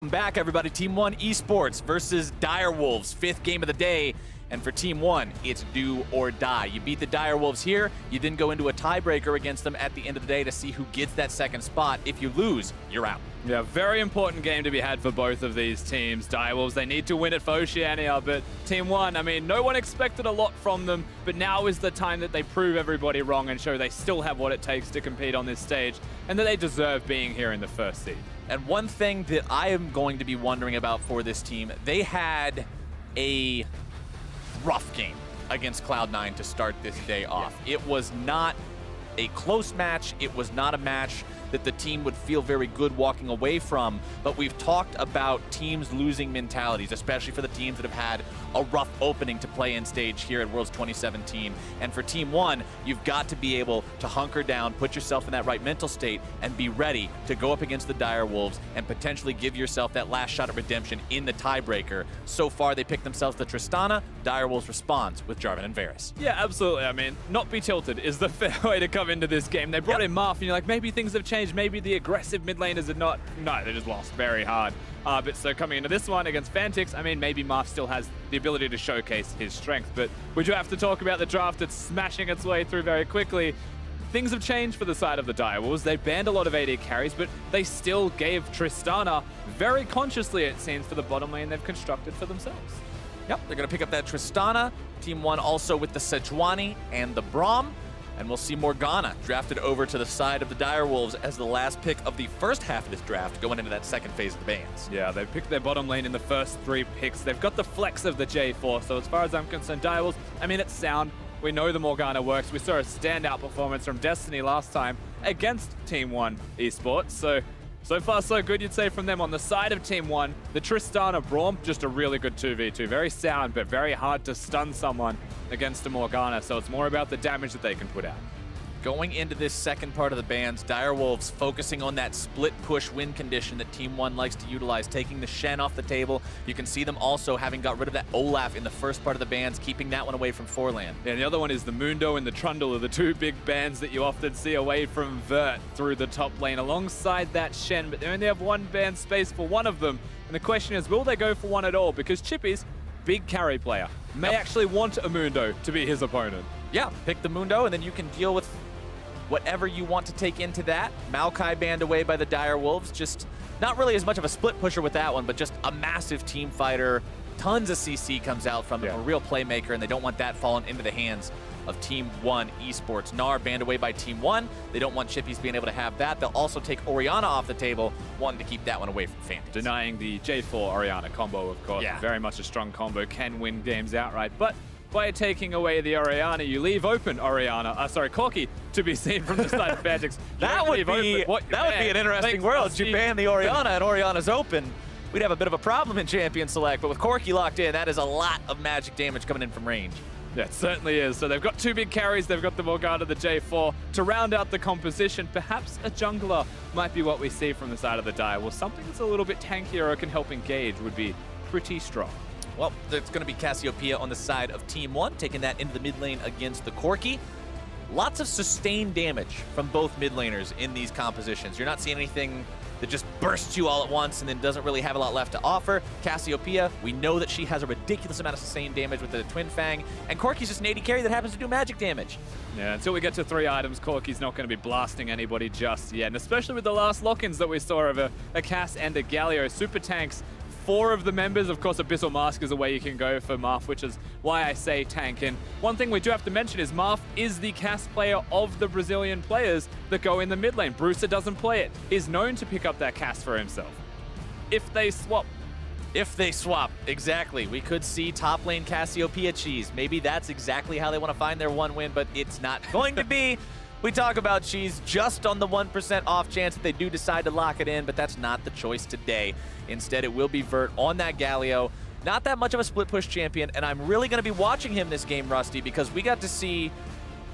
Welcome back, everybody. Team oNe Esports versus Direwolves, 5th game of the day. And for Team oNe, it's do or die. You beat the Direwolves here, you then go into a tiebreaker against them at the end of the day to see who gets that second spot. If you lose, you're out. Yeah, very important game to be had for both of these teams. Direwolves, they need to win it for Oceania, but Team oNe, I mean, no one expected a lot from them, but now is the time that they prove everybody wrong and show they still have what it takes to compete on this stage, and that they deserve being here in the first seed. And one thing that I am going to be wondering about for this team, they had a rough game against Cloud9 to start this day off. Yeah. It was not a close match. It was not a match that the team would feel very good walking away from, but we've talked about teams losing mentalities, especially for the teams that have had a rough opening to play in stage here at Worlds 2017. And for Team oNe, you've got to be able to hunker down, put yourself in that right mental state, and be ready to go up against the Direwolves and potentially give yourself that last shot at redemption in the tiebreaker. So far, they picked themselves the Tristana. Direwolves responds with Jarvan and Varus. Yeah, absolutely. I mean, not be tilted is the fair way to come into this game. They brought in Marth, and you're like, maybe things have changed. Maybe the aggressive mid laners are not. No, they just lost very hard. But so coming into this one against Fantix, I mean, maybe Marth still has the ability to showcase his strength. But we do have to talk about the draft that's smashing its way through very quickly. Things have changed for the side of the Direwolves. They banned a lot of AD carries, but they still gave Tristana very consciously, it seems, for the bottom lane they've constructed for themselves. Yep, they're going to pick up that Tristana. Team oNe also with the Sejuani and the Braum. And we'll see Morgana drafted over to the side of the Direwolves as the last pick of the first half of this draft going into that second phase of the bans. Yeah, they picked their bottom lane in the first 3 picks. They've got the flex of the J4, so as far as I'm concerned, Direwolves, I mean, it's sound. We know the Morgana works. We saw a standout performance from Destiny last time against Team oNe Esports. So far, so good, you'd say, from them. On the side of Team oNe, the Tristana Braum, just a really good 2v2. Very sound, but very hard to stun someone against a Morgana, so it's more about the damage that they can put out. Going into this second part of the bans, Direwolves focusing on that split push win condition that Team oNe likes to utilize, taking the Shen off the table. You can see them also having got rid of that Olaf in the first part of the bans, keeping that one away from Forlan. Yeah, and the other one is the Mundo and the Trundle are the 2 big bans that you often see away from Vert through the top lane alongside that Shen, but they only have 1 ban space for one of them. And the question is, will they go for one at all? Because Chippy's big carry player may actually want a Mundo to be his opponent. Yeah, pick the Mundo and then you can deal with whatever you want to take into that. Maokai banned away by the Direwolves. Just not really as much of a split pusher with that one, but just a massive team fighter. Tons of CC comes out from them, a real playmaker, and they don't want that falling into the hands of Team oNe Esports. Gnar banned away by Team oNe. They don't want Chippies being able to have that. They'll also take Orianna off the table, wanting to keep that one away from Fantix. Denying the J4 Orianna combo, of course. Yeah. Very much a strong combo, can win games outright. But by taking away the Orianna, you leave open Orianna, Corki, to be seen from the side of Fantix. That would be an interesting world. You ban the Orianna and Orianna's open. We'd have a bit of a problem in Champion Select, but with Corki locked in, that is a lot of magic damage coming in from range. Yeah, it certainly is. So they've got 2 big carries. They've got the Morgana, the J4 to round out the composition. Perhaps a jungler might be what we see from the side of the Direwolves. Something that's a little bit tankier or can help engage would be pretty strong. Well, it's going to be Cassiopeia on the side of Team oNe, taking that into the mid lane against the Corki. Lots of sustained damage from both mid laners in these compositions. You're not seeing anything that just bursts you all at once and then doesn't really have a lot left to offer. Cassiopeia, we know that she has a ridiculous amount of sustained damage with the Twin Fang, and Corki's just an AD carry that happens to do magic damage. Yeah, until we get to 3 items, Corki's not going to be blasting anybody just yet, and especially with the last lock-ins that we saw of a Cass and a Galio. Super tanks, 4 of the members. Of course, Abyssal Mask is a way you can go for Marth, which is why I say tank. And one thing we do have to mention is Marth is the Cass player of the Brazilian players that go in the mid lane. Brewster doesn't play it. He's known to pick up that Cass for himself. If they swap. If they swap, exactly. We could see top lane Cassiopeia cheese. Maybe that's exactly how they want to find their 1 win, but it's not going to be. We talk about cheese just on the 1% off chance that they do decide to lock it in, but that's not the choice today. Instead, it will be Vert on that Galio. Not that much of a split push champion, and I'm really going to be watching him this game, Rusty, because we got to see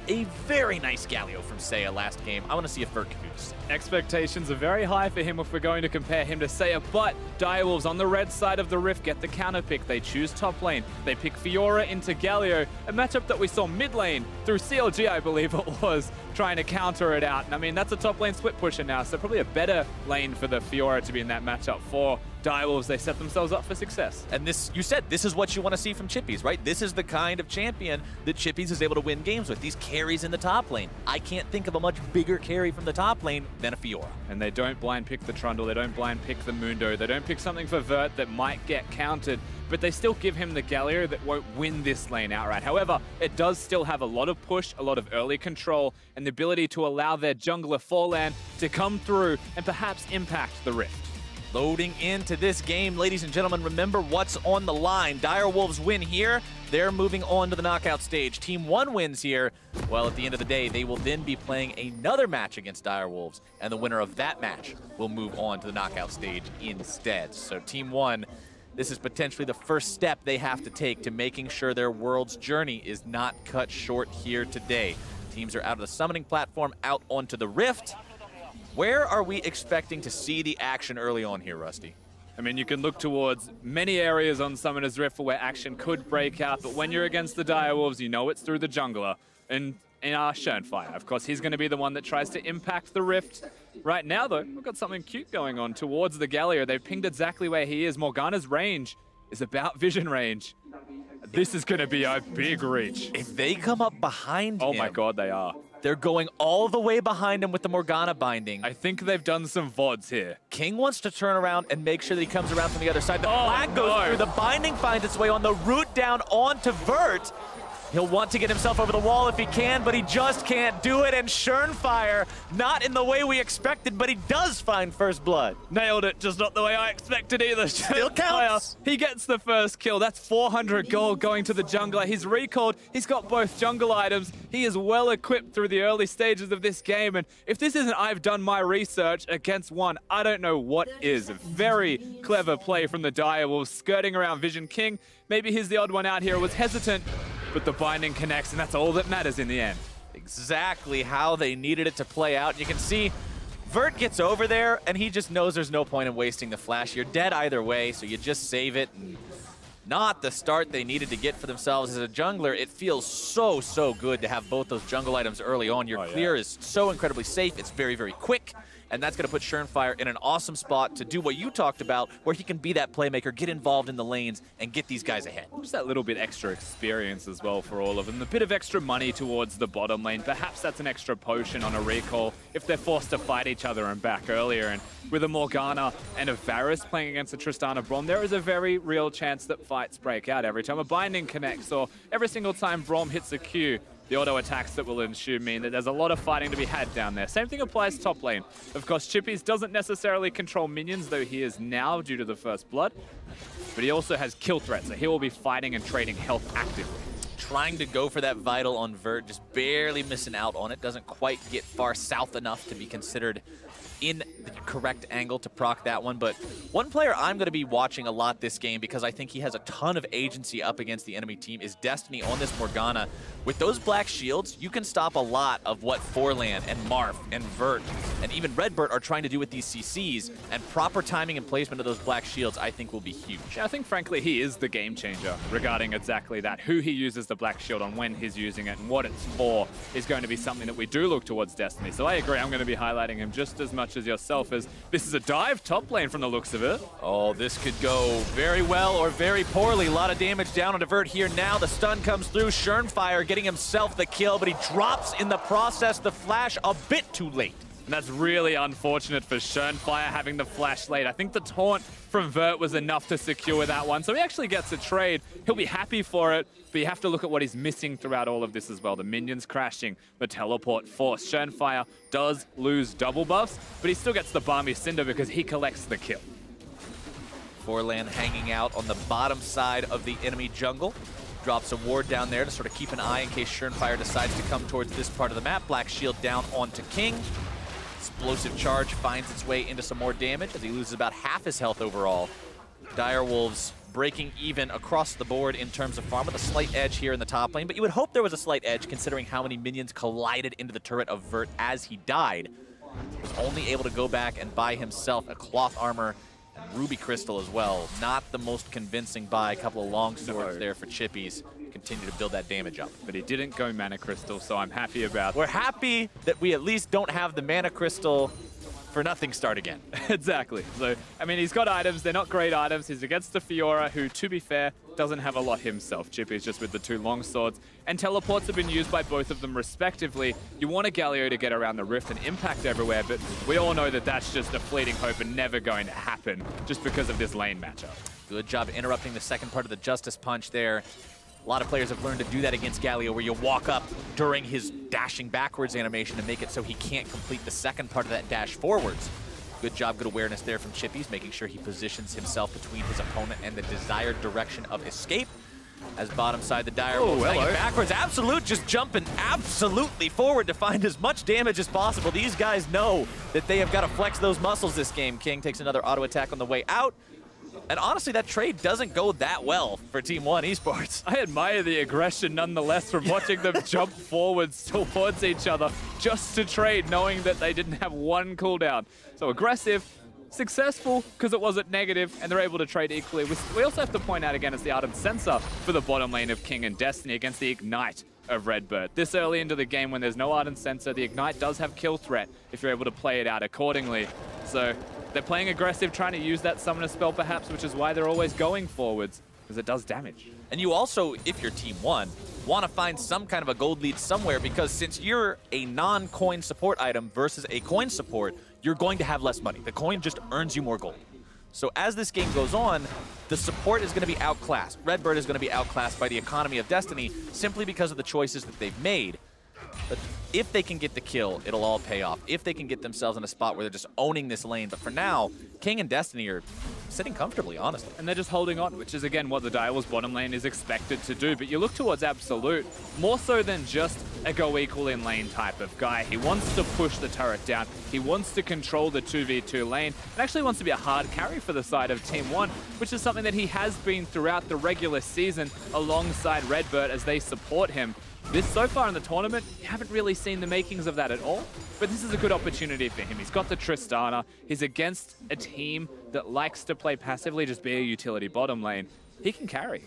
a very nice Galio from Seiya last game. I want to see if Vert can do this. Expectations are very high for him if we're going to compare him to Seiya, but Direwolves on the red side of the Rift get the counter pick. They choose top lane. They pick Fiora into Galio, a matchup that we saw mid lane through CLG, I believe it was, trying to counter it out. And I mean, that's a top lane split pusher now, so probably a better lane for the Fiora to be in that matchup for Direwolves, they set themselves up for success. And this, you said, this is what you want to see from Chippies, right? This is the kind of champion that Chippies is able to win games with. These carries in the top lane. I can't think of a much bigger carry from the top lane than a Fiora. And they don't blind pick the Trundle, they don't blind pick the Mundo, they don't pick something for Vert that might get countered, but they still give him the Galio that won't win this lane outright. However, it does still have a lot of push, a lot of early control, and the ability to allow their jungler Forlan to come through and perhaps impact the Rift. Loading into this game, ladies and gentlemen, remember what's on the line. Direwolves win here. They're moving on to the knockout stage. Team 1 wins here. Well, at the end of the day, they will then be playing another match against Direwolves, and the winner of that match will move on to the knockout stage instead. So Team 1, this is potentially the first step they have to take to making sure their world's journey is not cut short here today. Teams are out of the summoning platform, out onto the Rift. Where are we expecting to see the action early on here, Rusty? I mean, you can look towards many areas on Summoner's Rift where action could break out, but when you're against the Direwolves, you know it's through the jungler. And in our Shernfire, of course, he's going to be the one that tries to impact the Rift. Right now, though, we've got something cute going on towards the Galio. They've pinged exactly where he is. Morgana's range is about vision range. This is going to be a big reach. If they come up behind him... Oh my god, they are. They're going all the way behind him with the Morgana binding. I think they've done some VODs here. King wants to turn around and make sure that he comes around from the other side. The flag goes through, the binding finds its way on the route down onto Vert. He'll want to get himself over the wall if he can, but he just can't do it. And Shernfire, not in the way we expected, but he does find first blood. Nailed it, just not the way I expected either. Still counts. He gets the first kill. That's 400 gold going to the jungler. He's recalled. He's got both jungle items. He is well equipped through the early stages of this game. And if this isn't I've done my research against one, I don't know what is. Very clever play from the Direwolves, skirting around Vision King. Maybe he's the odd one out here. Was hesitant, but the binding connects, and that's all that matters in the end. Exactly how they needed it to play out. You can see Vert gets over there, and he just knows there's no point in wasting the flash. You're dead either way, so you just save it. And not the start they needed to get for themselves as a jungler. It feels so, so good to have both those jungle items early on. Your clear is so incredibly safe. It's very, very quick. And that's going to put Shernfire in an awesome spot to do what you talked about, where he can be that playmaker, get involved in the lanes, and get these guys ahead. Just that little bit extra experience as well for all of them. A bit of extra money towards the bottom lane. Perhaps that's an extra potion on a recall if they're forced to fight each other and back earlier. And with a Morgana and a Varus playing against a Tristana Braum, there is a very real chance that fights break out every time a binding connects, or every single time Braum hits a Q. The auto attacks that will ensue mean that there's a lot of fighting to be had down there. Same thing applies top lane. Of course, Chippies doesn't necessarily control minions, though he is now due to the first blood. But he also has kill threat, so he will be fighting and trading health actively. Trying to go for that vital on Vert, just barely missing out on it. Doesn't quite get far south enough to be considered in the correct angle to proc that one. But one player I'm going to be watching a lot this game, because I think he has a ton of agency up against the enemy team, is Destiny on this Morgana. With those black shields, you can stop a lot of what Forlan and Marth and Vert and even Redbird are trying to do with these CCs, and proper timing and placement of those black shields I think will be huge. Yeah, I think frankly he is the game changer regarding exactly that. Who he uses the black shield on, when he's using it, and what it's for is going to be something that we do look towards Destiny. So I agree, I'm going to be highlighting him just as much as yourself, as this is a dive top lane from the looks of it. Oh, this could go very well or very poorly. A lot of damage down on Vert here now. The stun comes through. Shernfire getting himself the kill, but he drops in the process the flash a bit too late. And that's really unfortunate for Shernfire having the flash late. I think the taunt from Vert was enough to secure that one. So he actually gets a trade. He'll be happy for it, but you have to look at what he's missing throughout all of this as well. The minions crashing, the teleport force. Shernfire does lose double buffs, but he still gets the Balmy Cinder because he collects the kill. Forlan hanging out on the bottom side of the enemy jungle. Drops a ward down there to sort of keep an eye in case Shernfire decides to come towards this part of the map. Black shield down onto King. Explosive charge finds its way into some more damage as he loses about half his health overall. Direwolves breaking even across the board in terms of farm, with a slight edge here in the top lane, but you would hope there was a slight edge considering how many minions collided into the turret of Vert as he died. Was only able to go back and buy himself a cloth armor and ruby crystal as well. Not the most convincing buy. A couple of long swords there for Chippies. Continue to build that damage up. But he didn't go mana crystal, so I'm happy about that. We're happy that we at least don't have the mana crystal for nothing start again. Exactly. So, I mean, he's got items. They're not great items. He's against the Fiora, who, to be fair, doesn't have a lot himself. Chippy's just with the 2 long swords. And teleports have been used by both of them respectively. You want a Galio to get around the rift and impact everywhere, but we all know that that's just a fleeting hope and never going to happen just because of this lane matchup. Good job interrupting the second part of the Justice Punch there. A lot of players have learned to do that against Galio, where you walk up during his dashing backwards animation and make it so he can't complete the second part of that dash forwards. Good job, good awareness there from Chippy's, making sure he positions himself between his opponent and the desired direction of escape. As bottom side, the Dire Wolves backwards. Absolute just jumping absolutely forward to find as much damage as possible. These guys know that they have got to flex those muscles this game. King takes another auto attack on the way out. And honestly, that trade doesn't go that well for Team One Esports. I admire the aggression nonetheless from watching them jump forwards towards each other just to trade, knowing that they didn't have one cooldown. So aggressive, successful because it wasn't negative, and they're able to trade equally. We also have to point out again, it's the Ardent Sensor for the bottom lane of King and Destiny against the Ignite of Redbird. This early into the game when there's no Ardent Sensor, the Ignite does have kill threat if you're able to play it out accordingly. So they're playing aggressive, trying to use that summoner spell perhaps, which is why they're always going forwards, because it does damage. And you also, if you're Team One, want to find some kind of a gold lead somewhere, because since you're a non-coin support item versus a coin support, you're going to have less money. The coin just earns you more gold. So as this game goes on, the support is going to be outclassed. Redbird is going to be outclassed by the economy of Destiny simply because of the choices that they've made. But if they can get the kill, it'll all pay off. If they can get themselves in a spot where they're just owning this lane. But for now, King and Destiny are sitting comfortably, honestly. And they're just holding on, which is, again, what the Direwolves bottom lane is expected to do. But you look towards Absolute, more so than just a go equal in lane type of guy. He wants to push the turret down. He wants to control the 2v2 lane, and actually wants to be a hard carry for the side of Team One, which is something that he has been throughout the regular season alongside Redbird as they support him. So far in the tournament, you haven't really seen the makings of that at all, but this is a good opportunity for him. He's got the Tristana, he's against a team that likes to play passively, just be a utility bottom lane. He can carry.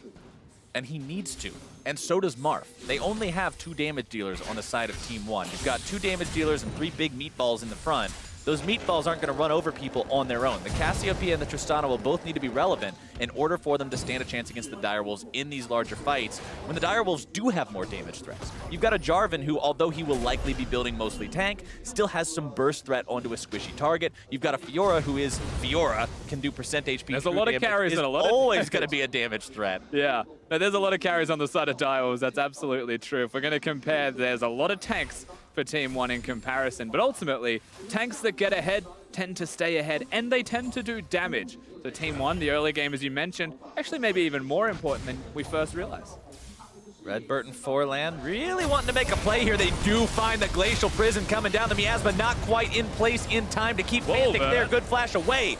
And he needs to, and so does Marth. They only have 2 damage dealers on the side of Team One. You've got 2 damage dealers and 3 big meatballs in the front. Those meatballs aren't going to run over people on their own. The Cassiopeia and the Tristana will both need to be relevant in order for them to stand a chance against the Direwolves in these larger fights, when the Direwolves do have more damage threats. You've got a Jarvan who, although he will likely be building mostly tank, still has some burst threat onto a squishy target. You've got a Fiora who is Fiora, can do percent HP. There's a lot of carries and a lot of always going to be a damage threat. Yeah, no, there's a lot of carries on the side of Direwolves. That's absolutely true. If we're going to compare, there's a lot of tanks for Team One in comparison, but ultimately, tanks that get ahead tend to stay ahead, and they tend to do damage. So Team One, the early game, as you mentioned, actually maybe even more important than we first realized. Redbird and Forlan really wanting to make a play here. They do find the Glacial Prison coming down. The Miasma not quite in place in time to keep Fantic there. Good flash away.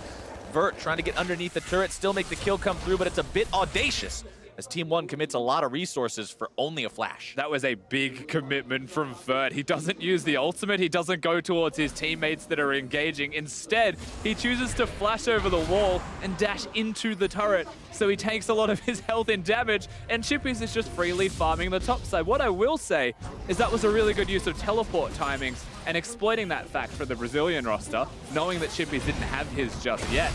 Vert trying to get underneath the turret, still make the kill come through, but it's a bit audacious as Team One commits a lot of resources for only a flash. That was a big commitment from Vert. He doesn't use the ultimate. He doesn't go towards his teammates that are engaging. Instead, he chooses to flash over the wall and dash into the turret. So he takes a lot of his health in damage, and Chippy's is just freely farming the top side. What I will say is that was a really good use of teleport timings and exploiting that fact for the Brazilian roster, knowing that Chippy's didn't have his just yet.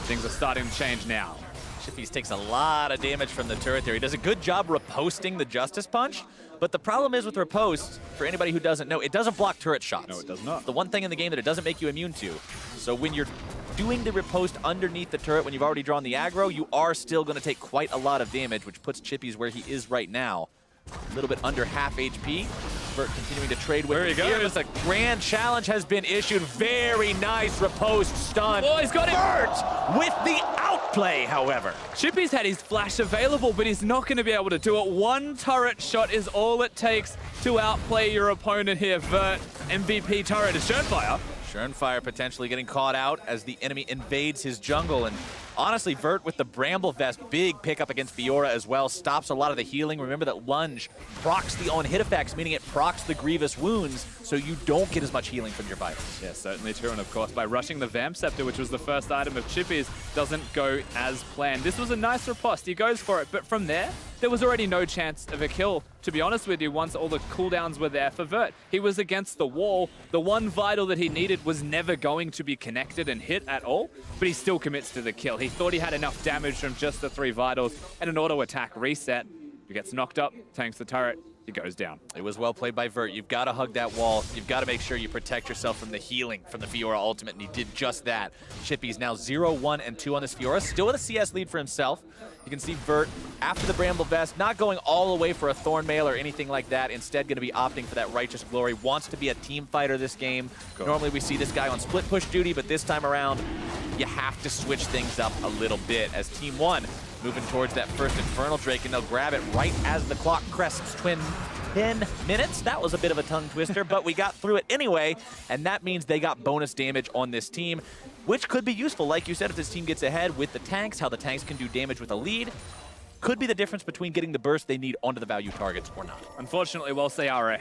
Things are starting to change now. Chippy's takes a lot of damage from the turret there. He does a good job riposting the Justice Punch, but the problem is with riposte, for anybody who doesn't know, it doesn't block turret shots. No, it does not. It's the one thing in the game that it doesn't make you immune to. So when you're doing the riposte underneath the turret, when you've already drawn the aggro, you are still going to take quite a lot of damage, which puts Chippy's where he is right now. A little bit under half HP. Vert continuing to trade with him here. A grand challenge has been issued. Very nice riposte stun. Oh, he's got it. Vert with the outplay, however. Chippy's had his flash available, but he's not going to be able to do it. One turret shot is all it takes to outplay your opponent here. Vert, MVP turret is Schönfire. Schönfire potentially getting caught out as the enemy invades his jungle, and honestly, Vert with the Bramble Vest, big pickup against Fiora as well, stops a lot of the healing. Remember that Lunge procs the on-hit effects, meaning it procs the grievous wounds, so you don't get as much healing from your vitals. Yeah, certainly true, and of course, by rushing the Vamp Scepter, which was the first item of Chippy's, doesn't go as planned. This was a nice riposte, he goes for it, but from there, there was already no chance of a kill, to be honest with you, once all the cooldowns were there for Vert. He was against the wall. The one vital that he needed was never going to be connected and hit at all, but he still commits to the kill. He thought he had enough damage from just the 3 vitals and an auto attack reset. He gets knocked up, tanks the turret, he goes down. It was well played by Vert. You've got to hug that wall. You've got to make sure you protect yourself from the healing from the Fiora ultimate, and he did just that. Chippy's now 0-1 and 2 on this Fiora, still with a CS lead for himself. You can see Vert, after the Bramble Vest, not going all the way for a Thorn Mail or anything like that, instead going to be opting for that Righteous Glory. Wants to be a team fighter this game. Normally we see this guy on split push duty, but this time around, you have to switch things up a little bit as Team 1 moving towards that first Infernal Drake, and they'll grab it right as the clock crests 10 minutes. That was a bit of a tongue twister, but we got through it anyway, and that means they got bonus damage on this team, which could be useful. Like you said, if this team gets ahead with the tanks, how the tanks can do damage with a lead, could be the difference between getting the burst they need onto the value targets or not. Unfortunately, whilst they are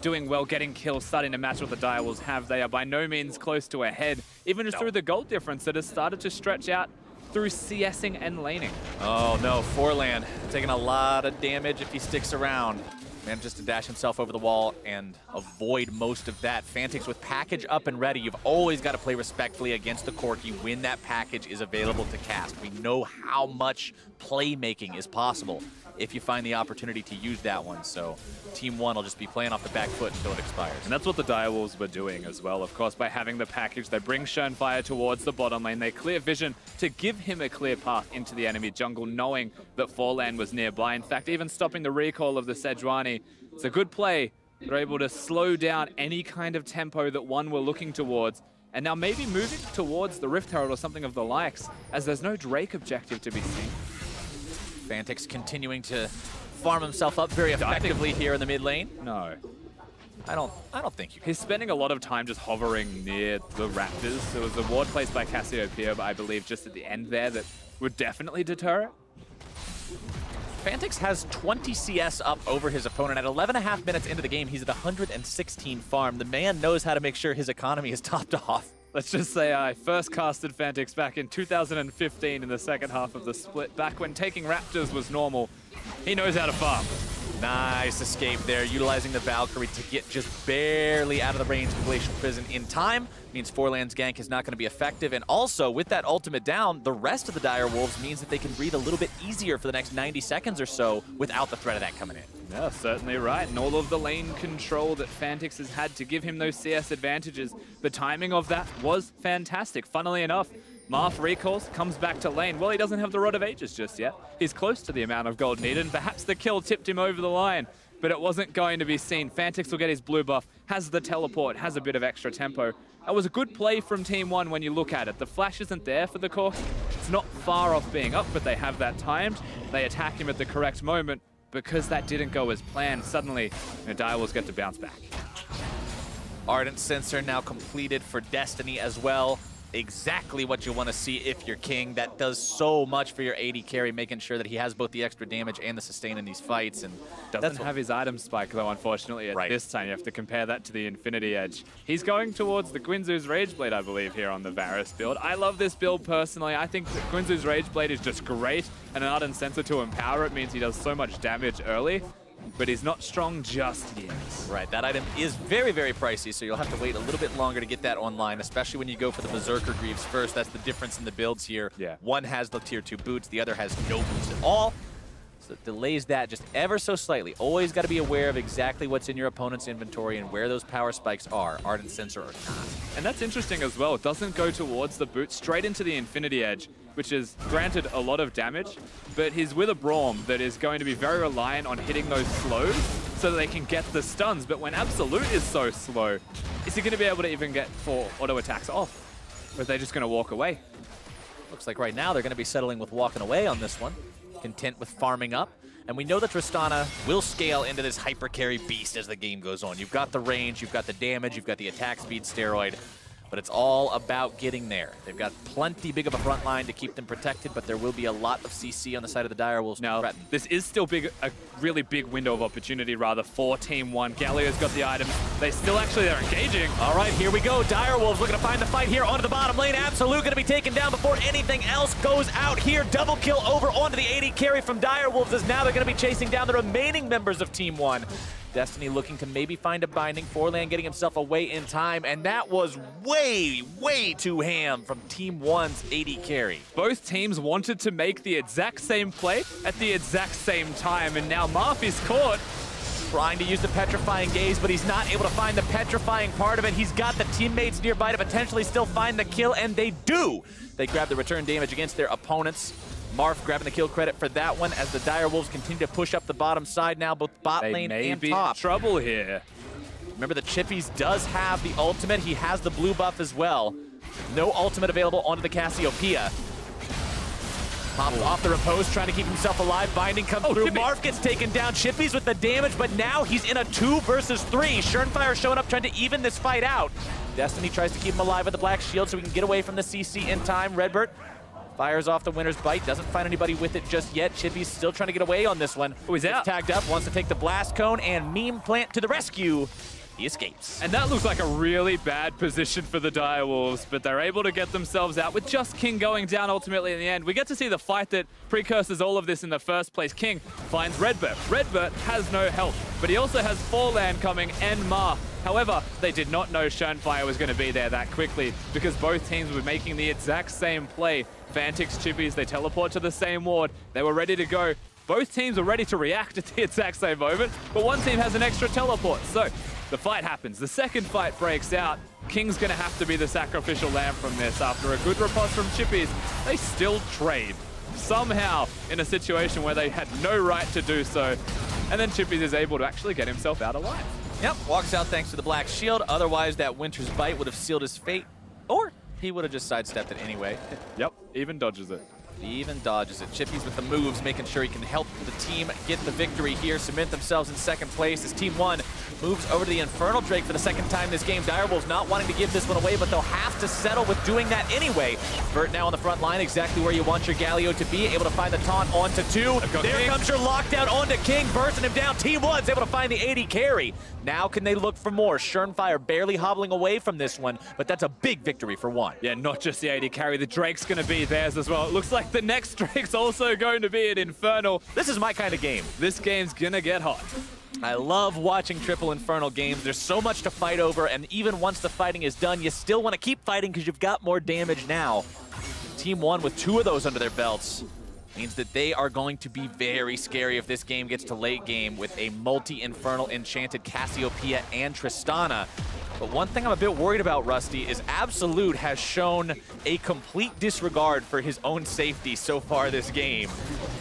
doing well, getting kills, starting to match what the Direwolves have, they are by no means close to ahead, even just through the gold difference that has started to stretch out through CSing and laning. Oh no, Forlan taking a lot of damage if he sticks around. Manages to dash himself over the wall and avoid most of that. Fantix with package up and ready. You've always got to play respectfully against the Corki when that package is available to cast. We know how much playmaking is possible if you find the opportunity to use that one. So Team 1 will just be playing off the back foot until it expires. And that's what the Direwolves were doing as well. Of course, by having the package, they bring Schönfire towards the bottom lane. They clear vision to give him a clear path into the enemy jungle, knowing that Forlan was nearby. In fact, even stopping the recall of the Sejuani. It's a good play. They're able to slow down any kind of tempo that one were looking towards. And now maybe moving towards the Rift Herald or something of the likes, as there's no Drake objective to be seen. Fantix continuing to farm himself up very effectively here in the mid lane. No. I don't think you can. He's spending a lot of time just hovering near the Raptors. There was a ward placed by Cassiopeia, but I believe just at the end there that would definitely deter it. Fantix has 20 CS up over his opponent. At 11.5 minutes into the game, he's at 116 farm. The man knows how to make sure his economy is topped off. Let's just say I first casted Fantix back in 2015 in the second half of the split, back when taking Raptors was normal. He knows how to farm. Nice escape there, utilizing the Valkyrie to get just barely out of the range of Glacial Prison in time. Means Forlan's gank is not going to be effective. And also, with that ultimate down, the rest of the Direwolves means that they can breathe a little bit easier for the next 90 seconds or so without the threat of that coming in. Yeah, certainly right. And all of the lane control that Fantix has had to give him those CS advantages, the timing of that was fantastic. Funnily enough, Marth recalls, comes back to lane. Well, he doesn't have the Rod of Ages just yet. He's close to the amount of gold needed, and perhaps the kill tipped him over the line, but it wasn't going to be seen. Fantix will get his blue buff, has the teleport, has a bit of extra tempo. That was a good play from Team 1 when you look at it. The flash isn't there for the Corki. It's not far off being up, but they have that timed. They attack him at the correct moment. Because that didn't go as planned, suddenly the Direwolves get to bounce back. Ardent Sensor now completed for Destiny as well. Exactly what you want to see if you're king. That does so much for your AD carry, making sure that he has both the extra damage and the sustain in these fights. And doesn't have his item spike though, unfortunately, at this time. You have to compare that to the Infinity Edge. He's going towards the Guinsoo's Rageblade, I believe, here on the Varus build. I love this build personally. I think that Guinsoo's Rageblade is just great, and an Ardent Sensor to empower it means he does so much damage early, but he's not strong just yet. Right, that item is very, very pricey, so you'll have to wait a little bit longer to get that online, especially when you go for the Berserker Greaves first. That's the difference in the builds here. Yeah. One has the tier 2 boots, the other has no boots at all. So it delays that just ever so slightly. Always got to be aware of exactly what's in your opponent's inventory and where those power spikes are, Ardent Sensor or not. And that's interesting as well. It doesn't go towards the boot, straight into the Infinity Edge, which is granted a lot of damage, but he's with a Braum that is going to be very reliant on hitting those slows so that they can get the stuns. But when Absolute is so slow, is he going to be able to even get 4 auto attacks off? Or are they just going to walk away? Looks like right now they're going to be settling with walking away on this one. Content with farming up. And we know that Tristana will scale into this hyper carry beast as the game goes on. You've got the range, you've got the damage, you've got the attack speed steroid. but it's all about getting there. They've got plenty big of a front line to keep them protected, but there will be a lot of CC on the side of the Direwolves. Now, this is still a really big window of opportunity, rather, for Team 1. Galio's got the items. They're engaging. All right, here we go. Direwolves looking to find the fight here onto the bottom lane. Absolute going to be taken down before anything else goes out here. Double kill over onto the AD carry from Direwolves, as now they're going to be chasing down the remaining members of Team 1. Destiny looking to maybe find a binding. Forlan getting himself away in time, and that was way, way too ham from Team 1's AD carry. Both teams wanted to make the exact same play at the exact same time, and now Marf is caught. Trying to use the Petrifying Gaze, but he's not able to find the petrifying part of it. He's got the teammates nearby to potentially still find the kill, and they do. They grab the return damage against their opponents. Marf grabbing the kill credit for that one as the Direwolves continue to push up the bottom side now, both bot lane and top. They may be in trouble here. Remember, the Chippies does have the ultimate. He has the blue buff as well. No ultimate available onto the Cassiopeia. Pops off the repose, trying to keep himself alive. Binding comes through. Chippy. Marf gets taken down. Chippies with the damage, but now he's in a 2 versus 3. Schernfire showing up, trying to even this fight out. Destiny tries to keep him alive with the black shield so we can get away from the CC in time. Redbert fires off the winner's bite, doesn't find anybody with it just yet. Chippy's still trying to get away on this one. Oh, he's out. Tagged up, wants to take the blast cone, and Meme Plant to the rescue. He escapes. And that looks like a really bad position for the Direwolves, but they're able to get themselves out with just King going down ultimately in the end. We get to see the fight that precursors all of this in the first place. King finds Redbert. Redbert has no help, but he also has Forlan coming and Marf. However, they did not know Schernfire was going to be there that quickly because both teams were making the exact same play. Fantix, Chippies, they teleport to the same ward. They were ready to go. Both teams were ready to react at the exact same moment, but one team has an extra teleport. So the fight happens. The second fight breaks out. King's going to have to be the sacrificial lamb from this. After a good riposte from Chippies, they still trade. Somehow in a situation where they had no right to do so. And then Chippies is able to actually get himself out alive. Yep, walks out thanks to the black shield. Otherwise, that Winter's Bite would have sealed his fate. Or he would have just sidestepped it anyway. Yep, even dodges it. He even dodges it. Chippies with the moves, making sure he can help the team get the victory here, cement themselves in second place as Team 1 moves over to the Infernal Drake for the second time this game. Direwolves not wanting to give this one away, but they'll have to settle with doing that anyway. Vert now on the front line, exactly where you want your Galio to be, able to find the taunt onto 2. There King. Comes your lockdown onto King, bursting him down. Team 1's able to find the AD carry. Now can they look for more? Schernfire barely hobbling away from this one, but that's a big victory for 1. Yeah, not just the AD carry, the Drake's going to be theirs as well. It looks like the next Drake's also going to be an Infernal. This is my kind of game. This game's going to get hot. I love watching triple Infernal games. There's so much to fight over, and even once the fighting is done, you still want to keep fighting because you've got more damage now. Team 1 with 2 of those under their belts means that they are going to be very scary if this game gets to late game with a multi-Infernal enchanted Cassiopeia and Tristana. But one thing I'm a bit worried about, Rusty, is Absolute has shown a complete disregard for his own safety so far this game.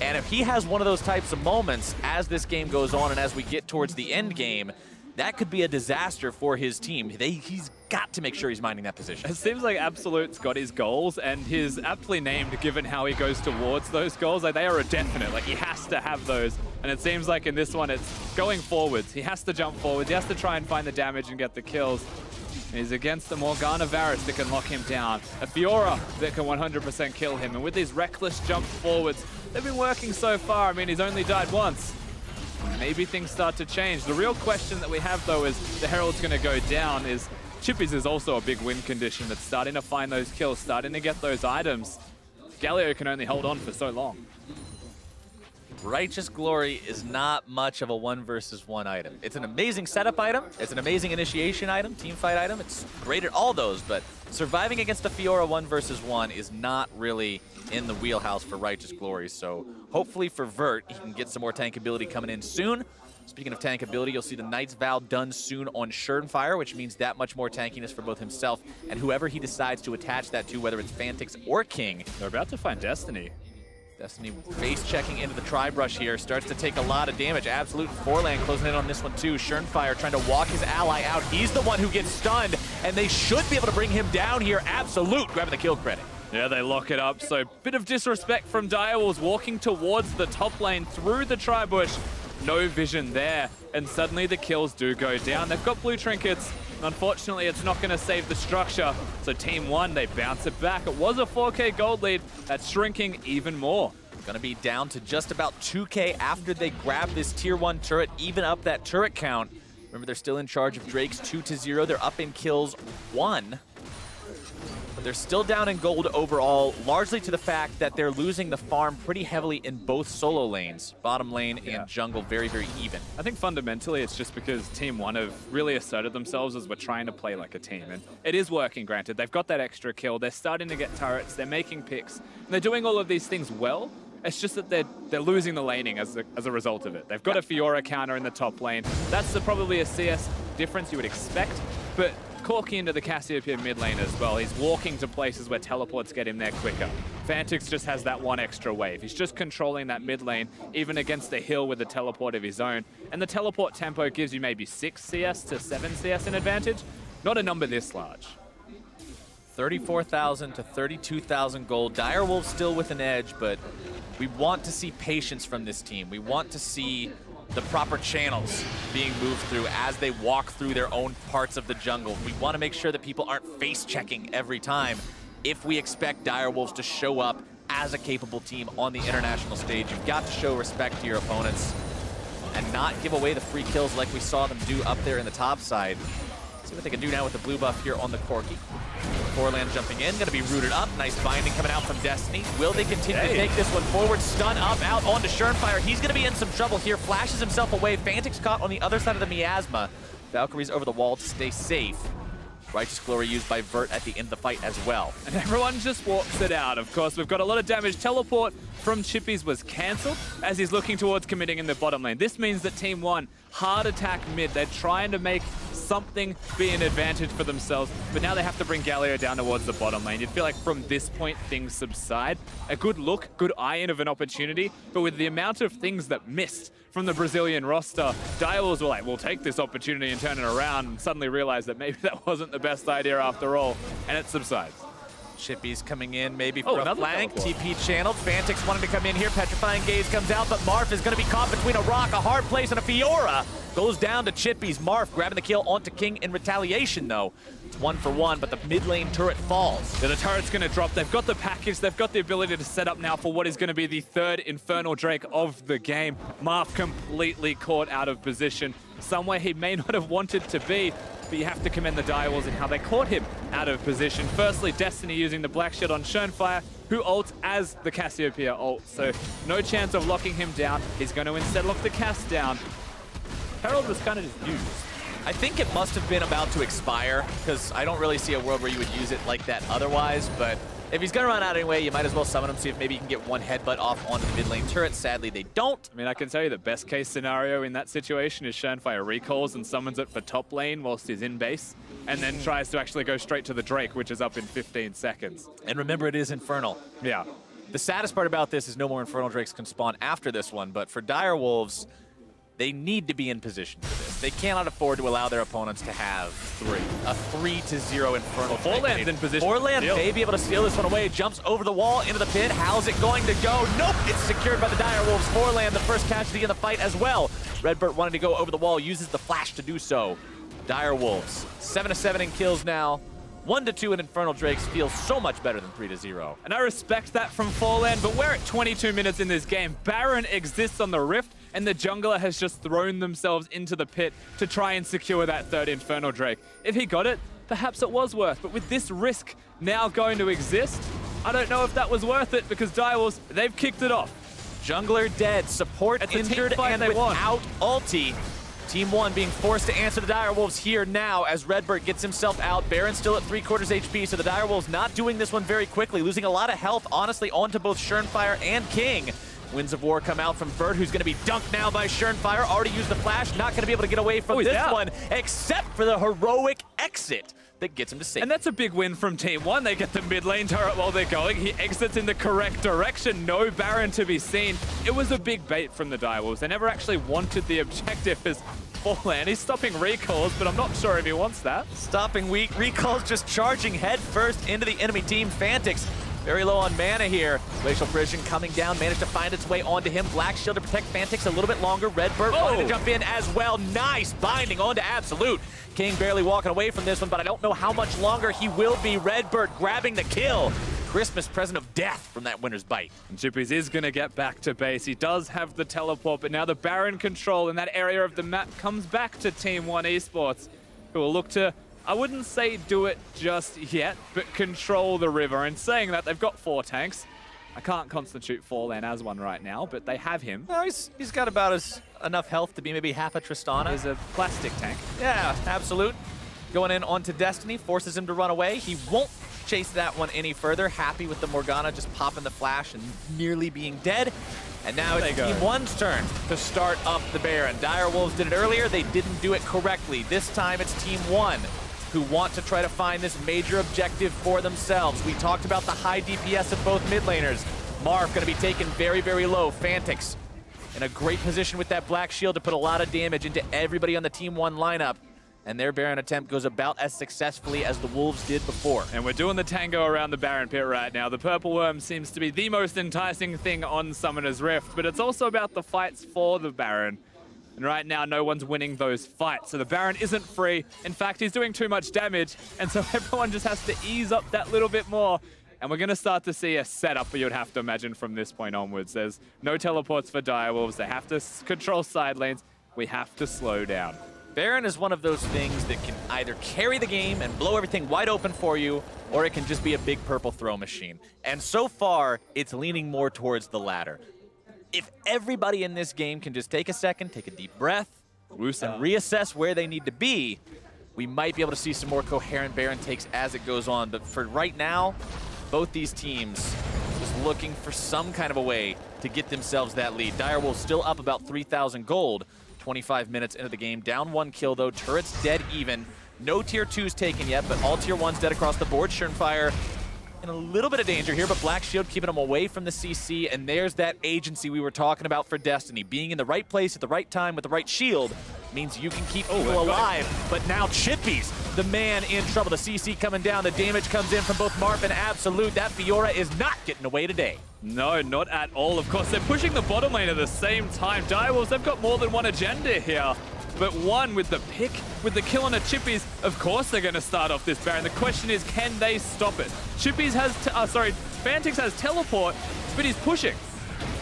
And if he has one of those types of moments as this game goes on and as we get towards the end game, that could be a disaster for his team. He's got to make sure he's minding that position. It seems like Absolute's got his goals, and he's aptly named given how he goes towards those goals. Like, they are a definite. Like, he has to have those. And it seems like in this one, it's going forwards. He has to jump forwards. He has to try and find the damage and get the kills. And he's against the Morgana Varus that can lock him down. A Fiora that can 100% kill him. And with these reckless jumps forwards, they've been working so far. I mean, he's only died once. Maybe things start to change. The real question that we have, though, is the Herald's going to go down. Is Chippies is also a big win condition that's starting to find those kills, starting to get those items. Galio can only hold on for so long. Righteous Glory is not much of a 1 versus 1 item. It's an amazing setup item. It's an amazing initiation item, team fight item. It's great at all those, but surviving against a Fiora 1 versus 1 is not really in the wheelhouse for Righteous Glory. So hopefully for Vert, he can get some more tank ability coming in soon. Speaking of tank ability, you'll see the Knight's Vow done soon on Schernfire, which means that much more tankiness for both himself and whoever he decides to attach that to, whether it's Fantix or King. They're about to find Destiny. Destiny face checking into the tri-brush here, starts to take a lot of damage. Absolute and Forlan closing in on this one too. Schernfire trying to walk his ally out. He's the one who gets stunned, and they should be able to bring him down here. Absolute grabbing the kill credit. Yeah, they lock it up. So bit of disrespect from Direwolves walking towards the top lane through the tri-bush. no vision there, and suddenly the kills do go down. They've got blue trinkets. Unfortunately, it's not going to save the structure. So Team 1, they bounce it back. It was a 4K gold lead. That's shrinking even more. Going to be down to just about 2K after they grab this tier 1 turret, even up that turret count. Remember, they're still in charge of Drake's 2-0. They're up in kills 1. But they're still down in gold overall, largely to the fact that they're losing the farm pretty heavily in both solo lanes. Bottom lane and jungle very, very even. I think fundamentally it's just because Team 1 have really asserted themselves as we're trying to play like a team. And it is working, granted. They've got that extra kill. They're starting to get turrets. They're making picks. And they're doing all of these things well. It's just that they're losing the laning as a result of it. They've got a Fiora counter in the top lane. That's probably a CS difference you would expect. But Corki into the Cassiopeia mid lane as well. He's walking to places where teleports get him there quicker. Fantix just has that one extra wave. He's just controlling that mid lane, even against a hill with a teleport of his own. And the teleport tempo gives you maybe 6 CS to 7 CS in advantage. Not a number this large. 34,000 to 32,000 gold. Direwolves still with an edge, but we want to see patience from this team. We want to see the proper channels being moved through as they walk through their own parts of the jungle. We want to make sure that people aren't face-checking every time if we expect Direwolves to show up as a capable team on the international stage. You've got to show respect to your opponents and not give away the free kills like we saw them do up there in the top side. See what they can do now with the blue buff here on the Corki. Forland jumping in, going to be rooted up. Nice binding coming out from Destiny. Will they continue to take this one forward? Stun up, out onto Schernfire. He's going to be in some trouble here. Flashes himself away. Fantix caught on the other side of the miasma. Valkyrie's over the wall to stay safe. Righteous Glory used by Vert at the end of the fight as well. And everyone just walks it out. Of course, we've got a lot of damage. Teleport from Chippies was cancelled as he's looking towards committing in the bottom lane. This means that Team 1, hard attack mid. They're trying to make something be an advantage for themselves, but now they have to bring Galio down towards the bottom lane. You'd feel like from this point, things subside. A good look, good eye-in of an opportunity, but with the amount of things that missed from the Brazilian roster, Direwolves were like, we'll take this opportunity and turn it around, and suddenly realize that maybe that wasn't the best idea after all, and it subsides. Chippy's coming in maybe for a flank. TP channeled. Fantix wanted to come in here. Petrifying Gaze comes out, but Marf is going to be caught between a rock, a hard place, and a Fiora. Goes down to Chippy's. Marf grabbing the kill onto King in retaliation, though. It's 1 for 1, but the mid lane turret falls. Yeah, the turret's going to drop. They've got the package. They've got the ability to set up now for what is going to be the 3rd Infernal Drake of the game. Marf completely caught out of position, somewhere he may not have wanted to be. But you have to commend the Direwolves and how they caught him out of position. Firstly, Destiny using the Black Shield on Schernfire, who ults as the Cassiopeia ult. So no chance of locking him down. He's going to instead lock the cast down. Herald was kind of just used. I think it must have been about to expire, because I don't really see a world where you would use it like that otherwise, but if he's going to run out anyway, you might as well summon him, see if maybe you can get one headbutt off onto the mid lane turret. Sadly, they don't. I mean, I can tell you the best case scenario in that situation is Schernfire recalls and summons it for top lane whilst he's in base, and then tries to actually go straight to the Drake, which is up in 15 seconds. And remember, it is Infernal. Yeah. The saddest part about this is no more Infernal Drakes can spawn after this one, but for Direwolves, they need to be in position for this. They cannot afford to allow their opponents to have a 3-0 Infernal. Forland's in position. Forland may be able to steal this one away. Jumps over the wall into the pit. How's it going to go? Nope, it's secured by the Direwolves. Forland, the first casualty in the fight as well. Redbird wanted to go over the wall, uses the flash to do so. Direwolves, 7-7 in kills now. 1-2 in Infernal Drakes feels so much better than 3-0. And I respect that from Forland, but we're at 22 minutes in this game. Baron exists on the Rift, and the jungler has just thrown themselves into the pit to try and secure that 3rd Infernal Drake. If he got it, perhaps it was worth, but with this risk now going to exist, I don't know if that was worth it, because Direwolves, they've kicked it off. Jungler dead, support injured, and without ulti. Team 1 being forced to answer the Direwolves here now as Redbird gets himself out. Baron still at 3/4 HP, so the Direwolves not doing this one very quickly, losing a lot of health, honestly, onto both Schernfire and King. Winds of War come out from Vert, who's going to be dunked now by Schernfire. Already used the flash, not going to be able to get away from this one, except for the heroic exit that gets him to safety. And that's a big win from Team 1. They get the mid lane turret while they're going. He exits in the correct direction. No Baron to be seen. It was a big bait from the Direwolves. They never actually wanted the objective as Forland. He's stopping recalls, but I'm not sure if he wants that. Stopping weak recalls, just charging head first into the enemy team. Fantix Very low on mana here. Glacial Precision coming down, managed to find its way onto him. Black Shield to protect Fantix a little bit longer. Redbird wanted to jump in as well. Nice binding onto Absolute. King barely walking away from this one, but I don't know how much longer he will be. Redbird grabbing the kill. Christmas present of death from that winner's bite. And Chippies is going to get back to base. He does have the teleport, but now the Baron control in that area of the map comes back to Team One Esports, who will look to, I wouldn't say do it just yet, but control the river. And saying that, they've got 4 tanks. I can't constitute Fallen as one right now, but they have him. No, he's got about enough health to be maybe half a Tristana. He's a plastic tank. Yeah, Absolute. Going in onto Destiny, forces him to run away. He won't chase that one any further. Happy with the Morgana just popping the flash and nearly being dead. And now it's Team One's turn to start up the Baron. Direwolves did it earlier. They didn't do it correctly. This time it's Team One who want to try to find this major objective for themselves. We talked about the high DPS of both mid laners. Marv going to be taken very, very low. Fantix in a great position with that Black Shield to put a lot of damage into everybody on the Team One lineup. And their Baron attempt goes about as successfully as the Wolves did before. And we're doing the tango around the Baron pit right now. The Purple Worm seems to be the most enticing thing on Summoner's Rift, but it's also about the fights for the Baron. And right now, no one's winning those fights. So the Baron isn't free. In fact, he's doing too much damage. And so everyone just has to ease up that little bit more. And we're going to start to see a setup, you'd have to imagine, from this point onwards. There's no teleports for Direwolves. They have to control side lanes. We have to slow down. Baron is one of those things that can either carry the game and blow everything wide open for you, or it can just be a big purple throw machine. And so far, it's leaning more towards the latter. If everybody in this game can just take a second, take a deep breath, and reassess where they need to be, we might be able to see some more coherent Baron takes as it goes on. But for right now, both these teams just looking for some kind of a way to get themselves that lead. Direwolves still up about 3,000 gold. 25 minutes into the game. Down 1 kill, though. Turret's dead even. No tier 2s taken yet, but all tier 1s dead across the board. Schernfire in a little bit of danger here, but Black Shield keeping him away from the CC, and there's that agency we were talking about for Destiny. Being in the right place at the right time with the right shield means you can keep people alive. But now Chippies, the man in trouble. The CC coming down. The damage comes in from both Marf and Absolute. That Fiora is not getting away today. No, not at all. Of course, they're pushing the bottom lane at the same time. Direwolves, they've got more than one agenda here. But one with the pick, with the kill on the Chippies, of course they're going to start off this Baron. The question is, can they stop it? Chippies has, Fantix has teleport, but he's pushing.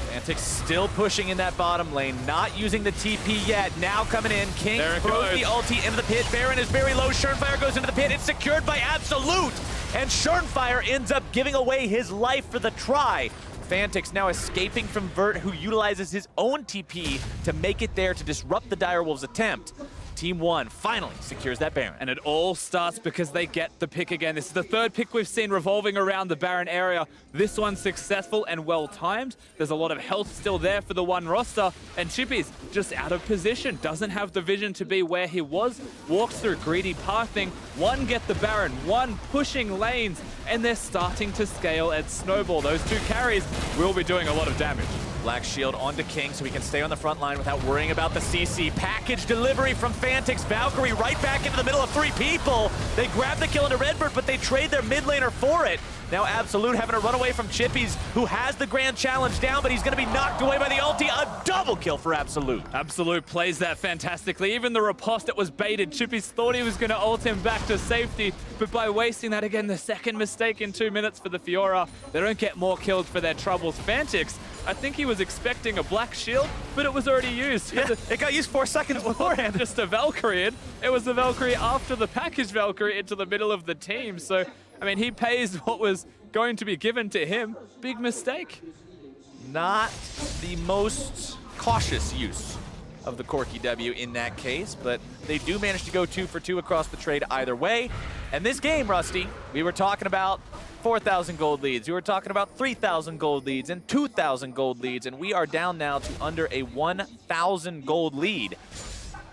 Fantix still pushing in that bottom lane, not using the TP yet. Now coming in, King throws the ulti into the pit. Baron is very low. Schernfire goes into the pit. It's secured by Absolute. And Schernfire ends up giving away his life for the try. Fantix now escaping from Vert, who utilizes his own TP to make it there to disrupt the Direwolves' attempt. Team One finally secures that Baron. And it all starts because they get the pick again. This is the 3rd pick we've seen revolving around the Baron area. This one's successful and well-timed. There's a lot of health still there for the One roster. And Chippies just out of position. Doesn't have the vision to be where he was. Walks through greedy pathing. One get the Baron, one pushing lanes. And they're starting to scale at Snowball. Those 2 carries will be doing a lot of damage. Black Shield onto King so he can stay on the front line without worrying about the CC. Package delivery from Fantix. Valkyrie right back into the middle of 3 people. They grab the kill into Redbird, but they trade their mid laner for it. Now Absolute having to run away from Chippies, who has the grand challenge down, but he's going to be knocked away by the ulti. A double kill for Absolute. Absolute plays that fantastically. Even the riposte that was baited, Chippies thought he was going to ult him back to safety, but by wasting that again, the second mistake in 2 minutes for the Fiora, they don't get more kills for their troubles. Fantix, I think he was expecting a Black Shield, but it was already used. Yeah, it got used 4 seconds beforehand. Just a Valkyrie. It was the Valkyrie after the package Valkyrie into the middle of the team. So, I mean, he pays what was going to be given to him. Big mistake. Not the most cautious use of the Corki W in that case, but they do manage to go 2 for 2 across the trade either way. And this game, Rusty, we were talking about 4,000 gold leads. We were talking about 3,000 gold leads and 2,000 gold leads, and we are down now to under a 1,000 gold lead.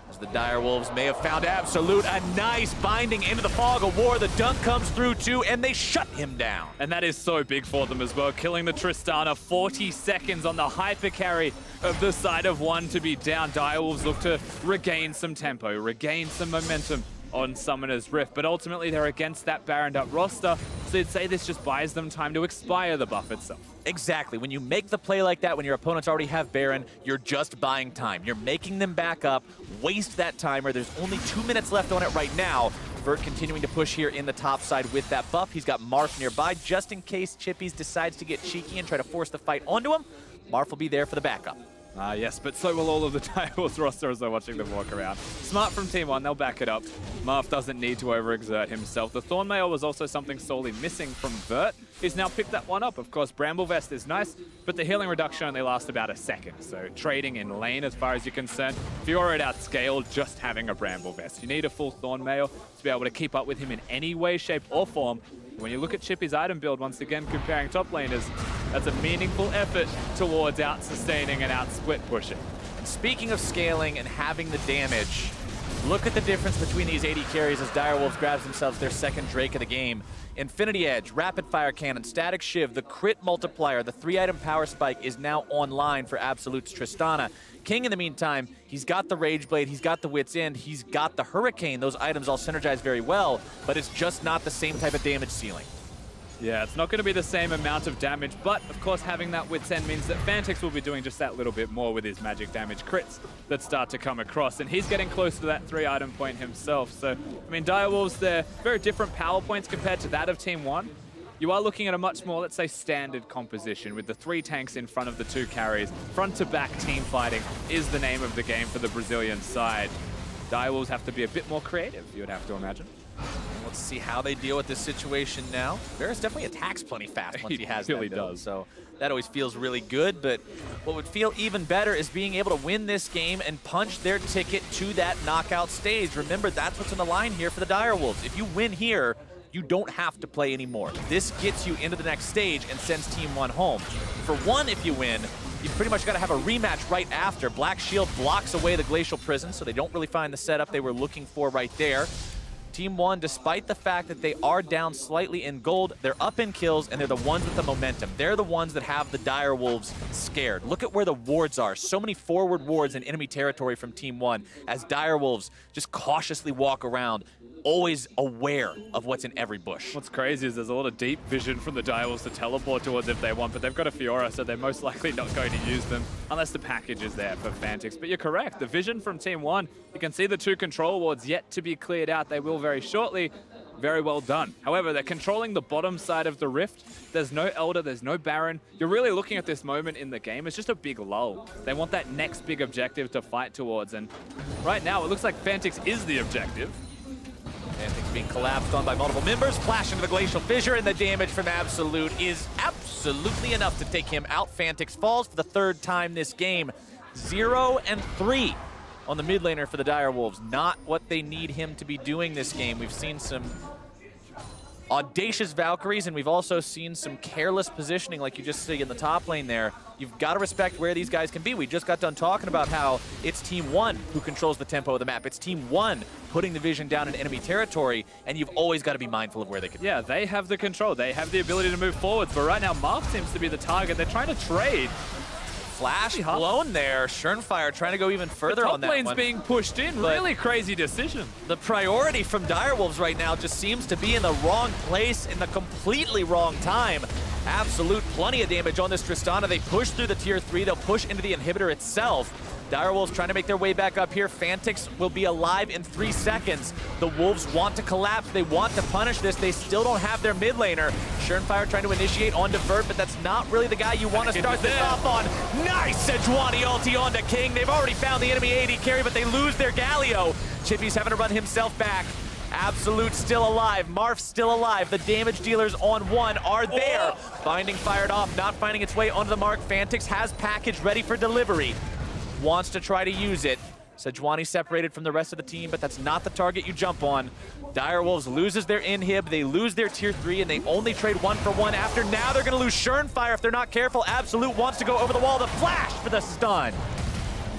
As the Direwolves may have found Absolute, a nice binding into the fog of war. The dunk comes through too, and they shut him down. And that is so big for them as well, killing the Tristana. 40 seconds on the hyper carry of the side of One to be down. Direwolves look to regain some tempo, regain some momentum on Summoner's Rift, but ultimately they're against that Baroned up roster, so they'd say this just buys them time to expire the buff itself. Exactly. When you make the play like that, when your opponents already have Baron, you're just buying time. You're making them back up, waste that timer. There's only 2 minutes left on it right now. Vert continuing to push here in the top side with that buff. He's got Marth nearby just in case Chippies decides to get cheeky and try to force the fight onto him. Marth will be there for the backup. Yes, but so will all of the Direwolves roster as they're watching them walk around. Smart from Team 1, they'll back it up. Marth doesn't need to overexert himself. The Thornmail was also something sorely missing from Vert. He's now picked that one up. Of course, Bramble Vest is nice, but the healing reduction only lasts about a second. So trading in lane as far as you're concerned, Fiora at outscale just having a Bramble Vest. You need a full Thornmail to be able to keep up with him in any way, shape, or form. When you look at Chippy's item build, once again, comparing top laners, that's a meaningful effort towards out-sustaining and out-split pushing. And speaking of scaling and having the damage, look at the difference between these AD carries as Direwolves grabs themselves their second Drake of the game. Infinity Edge, Rapid Fire Cannon, Static Shiv, the crit multiplier, the 3-item power spike is now online for Absolute's Tristana. King, in the meantime, he's got the Rage Blade, he's got the Wit's End, he's got the Hurricane. Those items all synergize very well, but it's just not the same type of damage ceiling. Yeah, it's not going to be the same amount of damage, but of course having that Wit's End means that Fantix will be doing just that little bit more with his magic damage crits that start to come across, and he's getting close to that 3-item point himself. So, I mean, Direwolves, they're very different power points compared to that of Team 1. You are looking at a much more, let's say, standard composition with the 3 tanks in front of the 2 carries. Front-to-back team fighting is the name of the game for the Brazilian side. Direwolves have to be a bit more creative, you would have to imagine. Let's see how they deal with this situation now. Varus definitely attacks plenty fast once he has really that build, does. so that always feels really good, but what would feel even better is being able to win this game and punch their ticket to that knockout stage. Remember, that's what's on the line here for the Direwolves. If you win here, you don't have to play anymore. This gets you into the next stage and sends Team 1 home. For 1, if you win, you pretty much got to have a rematch right after. Black Shield blocks away the Glacial Prison, so they don't really find the setup they were looking for right there. Team 1, despite the fact that they are down slightly in gold, they're up in kills, and they're the ones with the momentum. They're the ones that have the Direwolves scared. Look at where the wards are. So many forward wards in enemy territory from Team 1 as Direwolves just cautiously walk around, always aware of what's in every bush. What's crazy is there's a lot of deep vision from the Direwolves to teleport towards if they want, but they've got a Fiora, so they're most likely not going to use them unless the package is there for Fantix. But you're correct, the vision from Team 1, you can see the 2 control wards yet to be cleared out. They will very shortly. Very well done. However, they're controlling the bottom side of the rift. There's no Elder, there's no Baron. You're really looking at this moment in the game. It's just a big lull. They want that next big objective to fight towards, and right now it looks like Fantix is the objective. Fantix being collapsed on by multiple members, flash into the Glacial Fissure, and the damage from Absolute is absolutely enough to take him out. Fantix falls for the 3rd time this game. 0 and 3 on the mid laner for the Direwolves. Not what they need him to be doing this game. We've seen some audacious Valkyries, and we've also seen some careless positioning like you just see in the top lane there. You've got to respect where these guys can be. We just got done talking about how it's Team 1 who controls the tempo of the map. It's Team 1 putting the vision down in enemy territory, and you've always got to be mindful of where they can be. Yeah, they have the control. They have the ability to move forwards, but right now Marth seems to be the target. They're trying to trade. Flash blown there. Schernfire trying to go even further on that one. Top lane's being pushed in. Really crazy decision. The priority from Direwolves right now just seems to be in the wrong place in the completely wrong time. Absolute plenty of damage on this Tristana. They push through the tier 3. They'll push into the inhibitor itself. Direwolves trying to make their way back up here. Fantix will be alive in 3 seconds. The Wolves want to collapse. They want to punish this. They still don't have their mid laner. Schernfire trying to initiate onto Vert, but that's not really the guy you want to start this off on. Nice Sejuani ulti onto King. They've already found the enemy AD carry, but they lose their Galio. Chippy's having to run himself back. Absolute still alive. Marth still alive. The damage dealers on 1 are there. Binding fired off, not finding its way onto the mark. Fantix has package ready for delivery. Wants to try to use it. Sejuani separated from the rest of the team, but that's not the target you jump on. Direwolves loses their inhib, they lose their tier 3, and they only trade 1 for 1 after. Now they're gonna lose Schernfire if they're not careful. Absolute wants to go over the wall. The flash for the stun.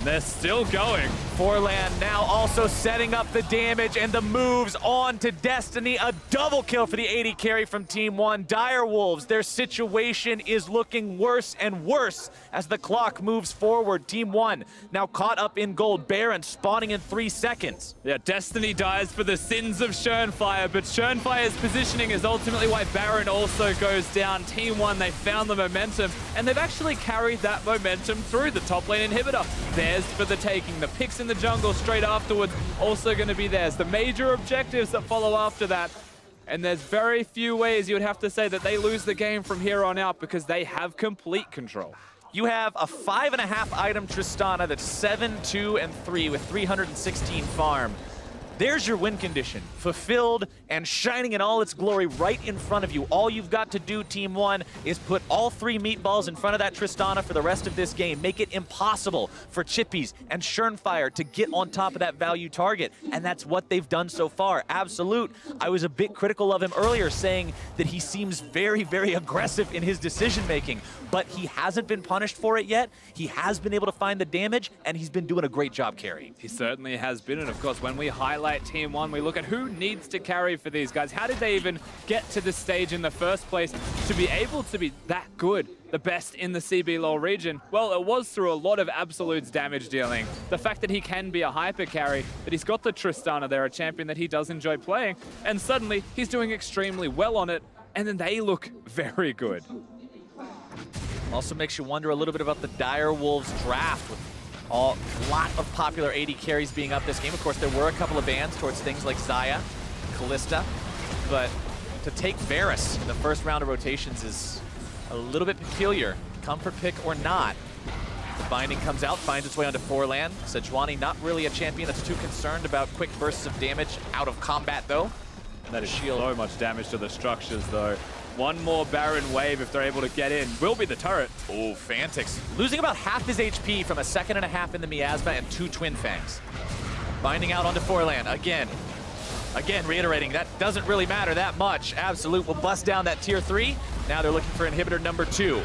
They're still going. Forlan now also setting up the damage and the moves on to Destiny. A double kill for the AD carry from Team 1. Direwolves, their situation is looking worse and worse as the clock moves forward. Team 1 now caught up in gold. Baron spawning in 3 seconds. Yeah, Destiny dies for the sins of Schönfire, but Schönfire's positioning is ultimately why Baron also goes down. Team 1, they found the momentum, and they've actually carried that momentum through the top lane inhibitor. Theirs for the taking. The picks in the jungle straight afterwards also going to be theirs. The major objectives that follow after that. And there's very few ways you would have to say that they lose the game from here on out because they have complete control. You have a 5.5 item Tristana that's 7, 2, and 3 with 316 farm. There's your win condition, fulfilled and shining in all its glory right in front of you. All you've got to do, Team 1, is put all 3 meatballs in front of that Tristana for the rest of this game. Make it impossible for Chippies and Schönfire to get on top of that value target, and that's what they've done so far. Absolute, I was a bit critical of him earlier, saying that he seems very, very aggressive in his decision-making, but he hasn't been punished for it yet. He has been able to find the damage, and he's been doing a great job carrying. He certainly has been, and of course, when we highlight Team 1, we look at who needs to carry for these guys. How did they even get to this stage in the first place to be able to be that good, the best in the CBLOL region? Well, it was through a lot of Absolute's damage dealing. The fact that he can be a hyper carry, that he's got the Tristana there, a champion that he does enjoy playing, and suddenly he's doing extremely well on it, and then they look very good. Also makes you wonder a little bit about the Direwolves draft with a lot of popular AD carries being up this game. Of course, there were a couple of bans towards things like Xayah, Kalista, but to take Varus in the first round of rotations is a little bit peculiar. Comfort pick or not. The binding comes out, finds its way onto Forlan. Sejuani not really a champion that's too concerned about quick bursts of damage out of combat, though. And that is so much damage to the structures, though. One more Baron wave, if they're able to get in, will be the turret. Oh, Fantix losing about half his HP from a 1.5 seconds in the miasma and 2 Twin Fangs. Binding out onto Forlan again. Again, reiterating, that doesn't really matter that much. Absolute will bust down that tier 3. Now they're looking for inhibitor number 2.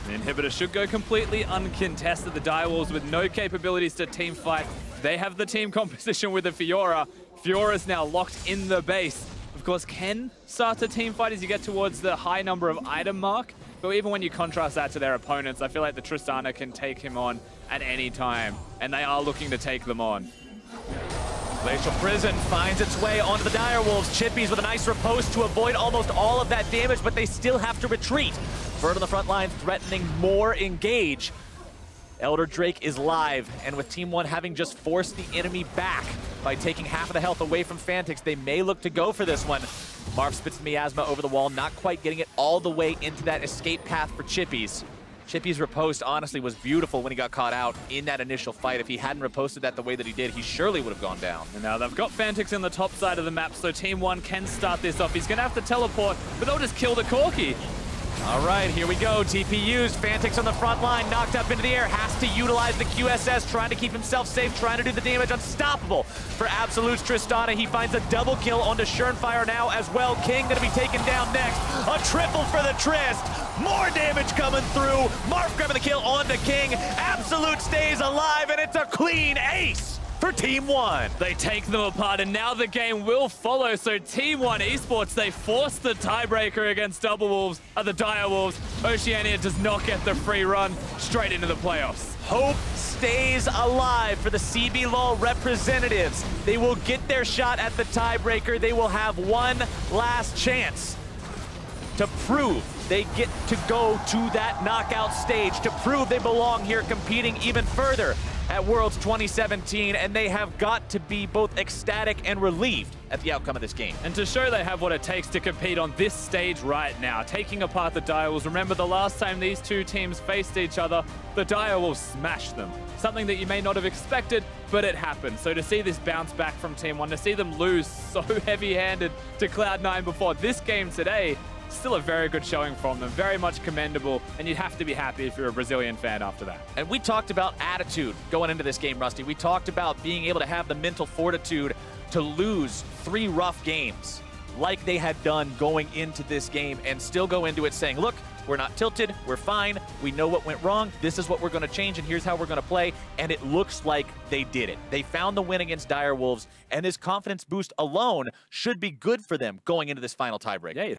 The inhibitor should go completely uncontested. The Direwolves with no capabilities to team fight. They have the team composition with the Fiora. Fiora's now locked in the base. Of course, can start to team fight as you get towards the high number of item mark. But even when you contrast that to their opponents, I feel like the Tristana can take him on at any time. And they are looking to take them on. Glacial Prison finds its way onto the Direwolves. Chippies with a nice riposte to avoid almost all of that damage, but they still have to retreat. Bird on the front line threatening more engage. Elder Drake is live, and with Team 1 having just forced the enemy back by taking half of the health away from Fantix, they may look to go for this one. Marv spits the miasma over the wall, not quite getting it all the way into that escape path for Chippies. Chippies' riposte, honestly, was beautiful when he got caught out in that initial fight. If he hadn't riposted that the way that he did, he surely would have gone down. And now they've got Fantix in the top side of the map, so Team 1 can start this off. He's going to have to teleport, but they'll just kill the Corki. All right, here we go. TP used. Fantix on the front line, knocked up into the air, has to utilize the QSS, trying to keep himself safe, trying to do the damage. Unstoppable for Absolute's Tristana. He finds a double kill onto Schönfire now as well. King going to be taken down next. A triple for the Trist. More damage coming through. Marf grabbing the kill onto King. Absolute stays alive, and it's a clean ace for Team 1. They take them apart, and now the game will follow. So Team 1 Esports, they force the tiebreaker against the Direwolves. Oceania does not get the free run straight into the playoffs. Hope stays alive for the CBLOL representatives. They will get their shot at the tiebreaker. They will have one last chance to prove they get to go to that knockout stage, to prove they belong here competing even further at Worlds 2017, and they have got to be both ecstatic and relieved at the outcome of this game. And to show they have what it takes to compete on this stage right now, taking apart the Direwolves. Remember the last time these two teams faced each other, the Direwolves smashed them. Something that you may not have expected, but it happened. So to see this bounce back from Team 1, to see them lose so heavy-handed to Cloud9 before this game today, still a very good showing from them, very much commendable, and you'd have to be happy if you're a Brazilian fan after that. And we talked about attitude going into this game, Rusty. We talked about being able to have the mental fortitude to lose 3 rough games. like they had done going into this game and still go into it saying, look, we're not tilted, we're fine, we know what went wrong, this is what we're going to change, and here's how we're going to play, and it looks like they did it. They found the win against Dire Wolves, and this confidence boost alone should be good for them going into this final tiebreak. Yeah,